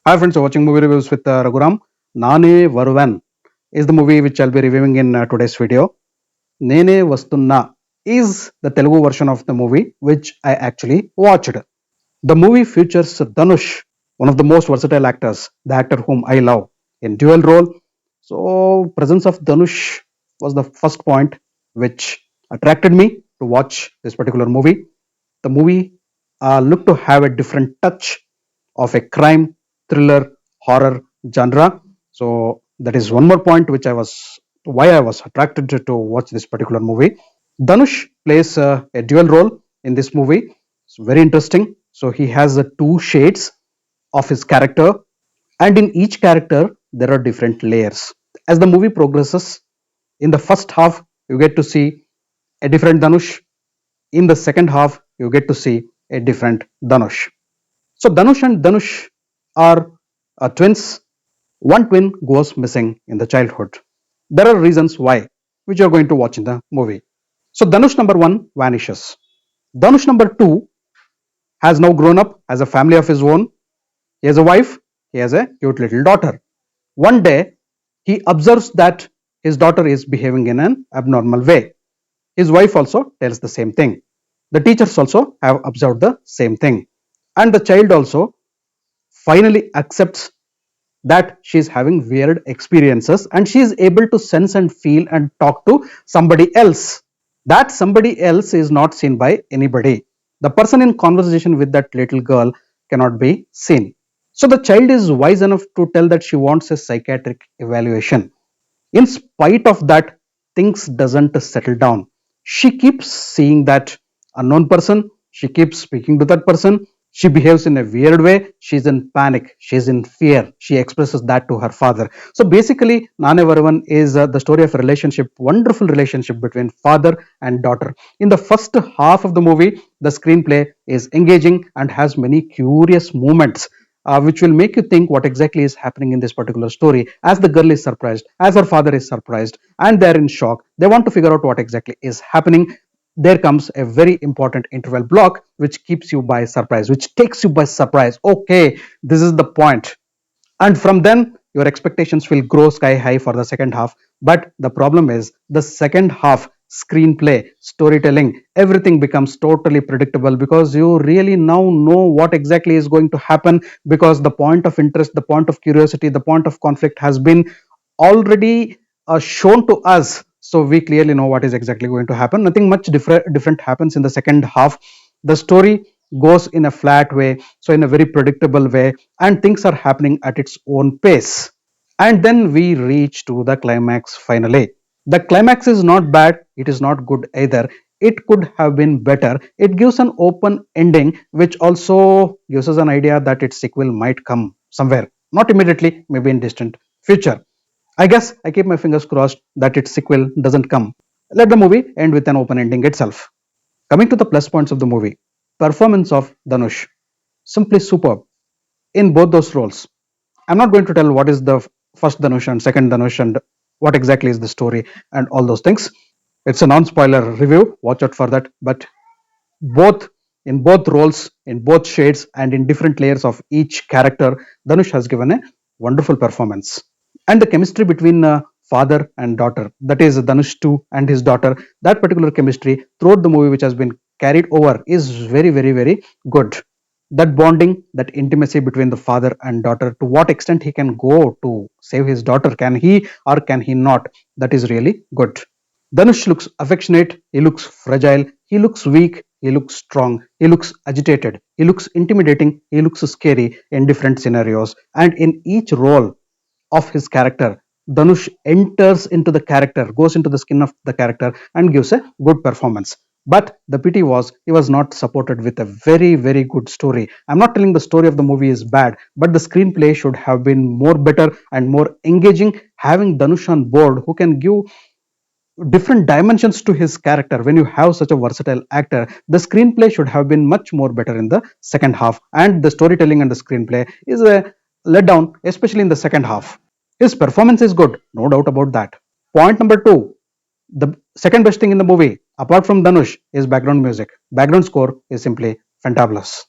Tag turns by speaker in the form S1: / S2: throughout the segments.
S1: Hi friends, you're watching movie reviews with Raghavan. Naane Varuvean is the movie which I'll be reviewing in today's video. Nene Vasthunna is the Telugu version of the movie which I actually watched. The movie features Dhanush, one of the most versatile actors, the actor whom I love, in dual role. So presence of Dhanush was the first point which attracted me to watch this particular movie. The movie looked to have a different touch of a crime, thriller, horror genre. So that is one more point which I was why I was attracted to watch this particular movie. Dhanush plays a dual role in this movie. It's very interesting. So he has two shades of his character, and in each character there are different layers. As the movie progresses, in the first half you get to see a different Dhanush. In the second half you get to see a different Dhanush. So Dhanush and Dhanush are twins. One twin goes missing in the childhood. There are reasons why, which you are going to watch in the movie. So Dhanush number one vanishes. Dhanush number two has now grown up, has a family of his own. He has a wife, he has a cute little daughter. One day, he observes that his daughter is behaving in an abnormal way. His wife also tells the same thing. The teachers also have observed the same thing. And the child also finally accepts that she is having weird experiences and she is able to sense and feel and talk to somebody else. That somebody else is not seen by anybody. The person in conversation with that little girl cannot be seen. So the child is wise enough to tell that she wants a psychiatric evaluation. In spite of that, things doesn't settle down. She keeps seeing that unknown person. She keeps speaking to that person. She behaves in a weird way. She's in panic. She's in fear. She expresses that to her father. So basically, Naane Varuvean is the story of a relationship, wonderful relationship between father and daughter. In the first half of the movie, the screenplay is engaging and has many curious moments, which will make you think what exactly is happening in this particular story. As the girl is surprised, as her father is surprised, and they're in shock, they want to figure out what exactly is happening. There comes a very important interval block which keeps you by surprise, which takes you by surprise. Okay, this is the point. And from then your expectations will grow sky high for the second half. But the problem is the second half screenplay, storytelling, everything becomes totally predictable because you really now know what exactly is going to happen, because the point of interest, the point of curiosity, the point of conflict has been already shown to us. So we clearly know what is exactly going to happen. Nothing much different happens in the second half. The story goes in a flat way, so in a very predictable way, and things are happening at its own pace. And then we reach to the climax finally. The climax is not bad, it is not good either. It could have been better. It gives an open ending, which also gives us an idea that its sequel might come somewhere. Not immediately, maybe in distant future. I guess I keep my fingers crossed that its sequel doesn't come. Let the movie end with an open ending itself. Coming to the plus points of the movie, performance of Dhanush, simply superb in both those roles. I'm not going to tell what is the first Dhanush and second Dhanush and what exactly is the story and all those things. It's a non-spoiler review. Watch out for that. But both in both roles, in both shades, and in different layers of each character, Dhanush has given a wonderful performance. And the chemistry between father and daughter, that is Dhanush too and his daughter, that particular chemistry throughout the movie, which has been carried over, is very, very, very good. That bonding, that intimacy between the father and daughter, to what extent he can go to save his daughter, can he or can he not, that is really good. Dhanush looks affectionate, he looks fragile, he looks weak, he looks strong, he looks agitated, he looks intimidating, he looks scary in different scenarios. And in each role of his character, Dhanush enters into the character, goes into the skin of the character, and gives a good performance. But the pity was he was not supported with a very, very good story. I'm not telling the story of the movie is bad, but the screenplay should have been more better and more engaging, having Dhanush on board who can give different dimensions to his character. When you have such a versatile actor, the screenplay should have been much more better in the second half, and the storytelling and the screenplay is a letdown, especially in the second half. His performance is good, no doubt about that. Point number two, the second best thing in the movie apart from Dhanush is background music. Background score is simply fantabulous.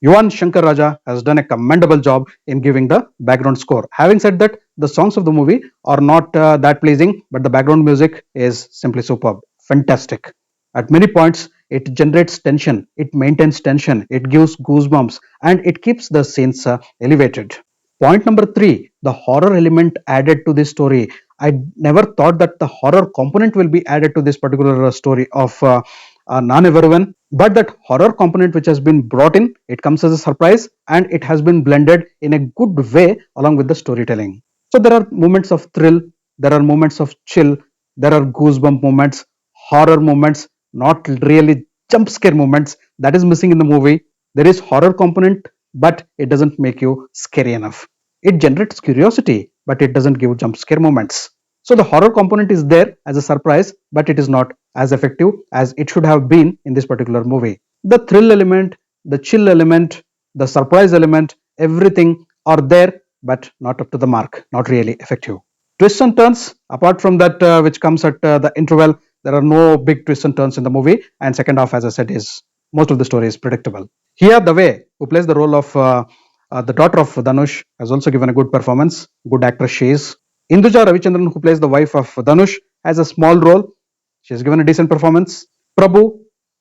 S1: Yuvan Shankar Raja has done a commendable job in giving the background score. Having said that, the songs of the movie are not that pleasing, but the background music is simply superb, fantastic. At many points, it generates tension, it maintains tension, it gives goosebumps, and it keeps the scenes elevated. Point number three, the horror element added to this story. I never thought that the horror component will be added to this particular story of Naane Varuvean, but that horror component which has been brought in, it comes as a surprise and it has been blended in a good way along with the storytelling. So there are moments of thrill, there are moments of chill, there are goosebump moments, horror moments, not really jump scare moments that is missing in the movie. There is horror component, but it doesn't make you scary enough. It generates curiosity, but it doesn't give jump scare moments. So the horror component is there as a surprise, but it is not as effective as it should have been in this particular movie. The thrill element, the chill element, the surprise element, everything are there, but not up to the mark, not really effective. Twists and turns, apart from that, which comes at the interval, there are no big twists and turns in the movie. And second half, as I said, is most of the story is predictable. Here, the way who plays the role of the daughter of Dhanush has also given a good performance. Good actress she is. Indhuja Ravichandran, who plays the wife of Dhanush, has a small role. She has given a decent performance. Prabhu,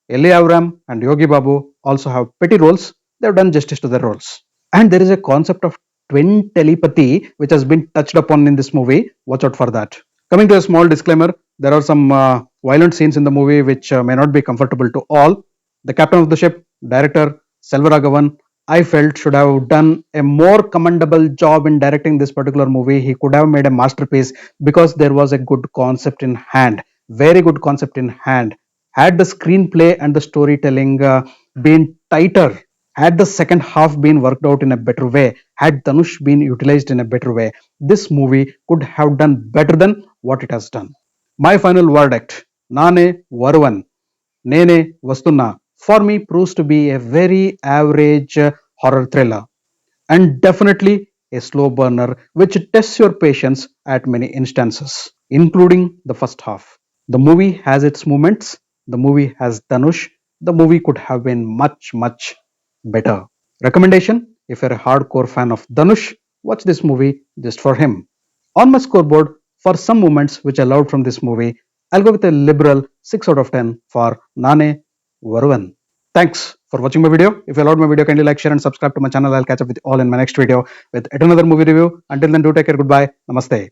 S1: Elli and Yogi Babu also have petty roles. They have done justice to their roles. And there is a concept of twin telepathy which has been touched upon in this movie. Watch out for that. Coming to a small disclaimer, there are some violent scenes in the movie which may not be comfortable to all. The captain of the ship, director Selva Raghavan, I felt should have done a more commendable job in directing this particular movie. He could have made a masterpiece because there was a good concept in hand, very good concept in hand. Had the screenplay and the storytelling been tighter, had the second half been worked out in a better way, had Dhanush been utilized in a better way, this movie could have done better than what it has done. My final verdict, Naane Varuvean, Nene Vasthunna, for me proves to be a very average horror thriller and definitely a slow burner which tests your patience at many instances, including the first half. The movie has its moments, the movie has Dhanush, the movie could have been much, much better. Recommendation, if you're a hardcore fan of Dhanush, watch this movie just for him. On my scoreboard, for some moments which I loved from this movie, I'll go with a liberal 6 out of 10 for Naane Varuvean. Thanks for watching my video. If you loved my video, kindly like, share and subscribe to my channel. I'll catch up with you all in my next video with yet another movie review. Until then, do take care. Goodbye. Namaste.